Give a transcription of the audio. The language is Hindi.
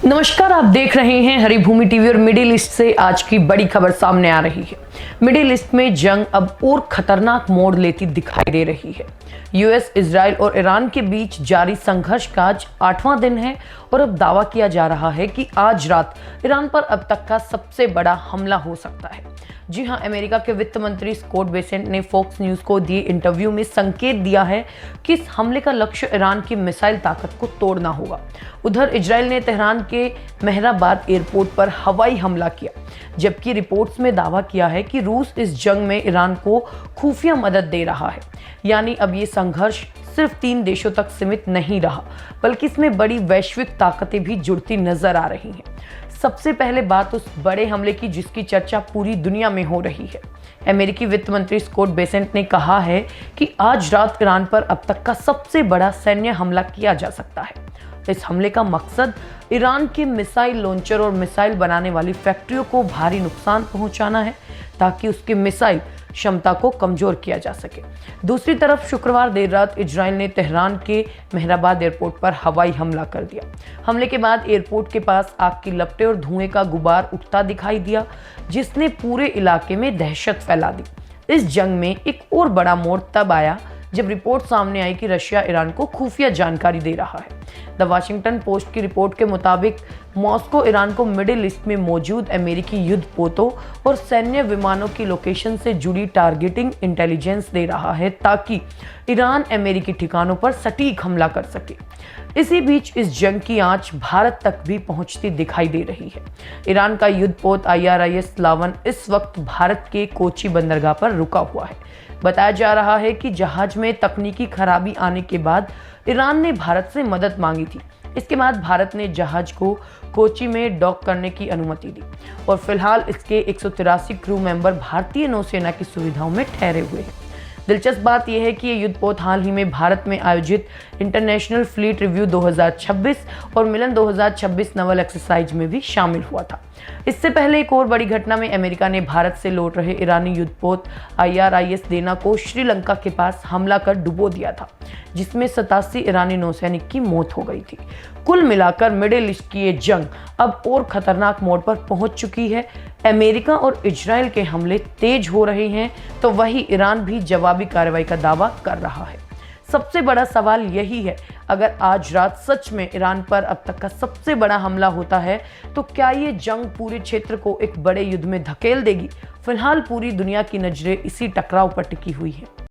नमस्कार, आप देख रहे हैं हरिभूमि टीवी और मिडिल ईस्ट से आज की बड़ी खबर सामने आ रही है। मिडिल ईस्ट में जंग अब और खतरनाक मोड़ लेती दिखाई दे रही है। यूएस, इजराइल और ईरान के बीच जारी संघर्ष का आज 8वां दिन है और अब दावा किया जा रहा है कि आज रात ईरान पर अब तक का सबसे बड़ा हमला हो सकता है। जी हां, अमेरिका के वित्त मंत्री स्कॉट बेसेंट ने फॉक्स न्यूज को दिए इंटरव्यू में संकेत दिया है कि इस हमले का लक्ष्य ईरान की मिसाइल ताकत को तोड़ना होगा। उधर इजराइल ने तेहरान के मेहराबाद एयरपोर्ट पर हवाई हमला किया, जबकि रिपोर्ट्स में दावा किया है कि रूस इस जंग में ईरान को खुफिया मदद दे रहा है। यानी अब ये संघर्ष सिर्फ 3 देशों तक सीमित नहीं रहा, बल्कि इसमें बड़ी वैश्विक ताकतें भी जुड़ती नजर आ रही हैं। सबसे पहले बात उस बड़े हमले की जिसकी चर्चा पूरी दुनिया में हो रही है। अमेरिकी वित्त मंत्री स्कॉट बेसेंट ने कहा है कि आज रात ईरान पर अब तक का सबसे बड़ा सैन्य हमला किया जा सकता है। इस हमले का मकसद ईरान के मिसाइल लॉन्चर और मिसाइल बनाने वाली फैक्ट्रियों को भारी नुकसान पहुंचाना है, ताकि उसकी मिसाइल क्षमता को कमजोर किया जा सके। दूसरी तरफ शुक्रवार देर रात इजराइल ने तेहरान के मेहराबाद एयरपोर्ट पर हवाई हमला कर दिया। हमले के बाद एयरपोर्ट के पास आग की लपटें और धुएं का गुबार उठता दिखाई दिया, जिसने पूरे इलाके में दहशत फैला दी। इस जंग में एक और बड़ा मोड़ तब आया जब रिपोर्ट सामने आई कि रशिया ईरान को खुफिया जानकारी दे रहा है। द वाशिंगटन पोस्ट की रिपोर्ट के मुताबिक मॉस्को ईरान को मिडिल ईस्ट में मौजूद अमेरिकी युद्धपोतों और सैन्य विमानों की लोकेशन से जुड़ी टारगेटिंग इंटेलिजेंस दे रहा है, ताकि ईरान अमेरिकी ठिकानों पर सटीक हमला कर सके। इसी बीच इस जंग की आंच भारत तक भी पहुंचती दिखाई दे रही है। ईरान का युद्धपोत IRIS लावन इस वक्त भारत के कोची बंदरगाह पर रुका हुआ है। बताया जा रहा है कि जहाज में तकनीकी खराबी आने के बाद ईरान ने भारत से मदद मांगी थी। इसके बाद भारत ने जहाज को कोची में डॉक करने की अनुमति दी और फिलहाल इसके 183 क्रू मेंबर भारतीय नौसेना की सुविधाओं में ठहरे हुए हैं। दिलचस्प बात यह है कि ये युद्धपोत हाल ही में भारत में आयोजित इंटरनेशनल फ्लीट रिव्यू 2026 और मिलन 2026 नवल एक्सरसाइज में भी शामिल हुआ था। इससे पहले एक और बड़ी घटना में अमेरिका ने भारत से लौट रहे ईरानी युद्धपोत IRIS देना को श्रीलंका के पास हमला कर डुबो दिया था, जिसमें 87 ईरानी नौसैनिक की मौत हो गई थी। कुल मिलाकर मिडिल ईस्ट की ये जंग अब और खतरनाक मोड़ पर पहुंच चुकी है। अमेरिका और इजराइल के हमले तेज हो रहे हैं, तो वहीं ईरान भी जवाबी कार्रवाई का दावा कर रहा है। सबसे बड़ा सवाल यही है, अगर आज रात सच में ईरान पर अब तक का सबसे बड़ा हमला होता है, तो क्या ये जंग पूरे क्षेत्र को एक बड़े युद्ध में धकेल देगी? फिलहाल पूरी दुनिया की नजरें इसी टकराव पर टिकी हुई है।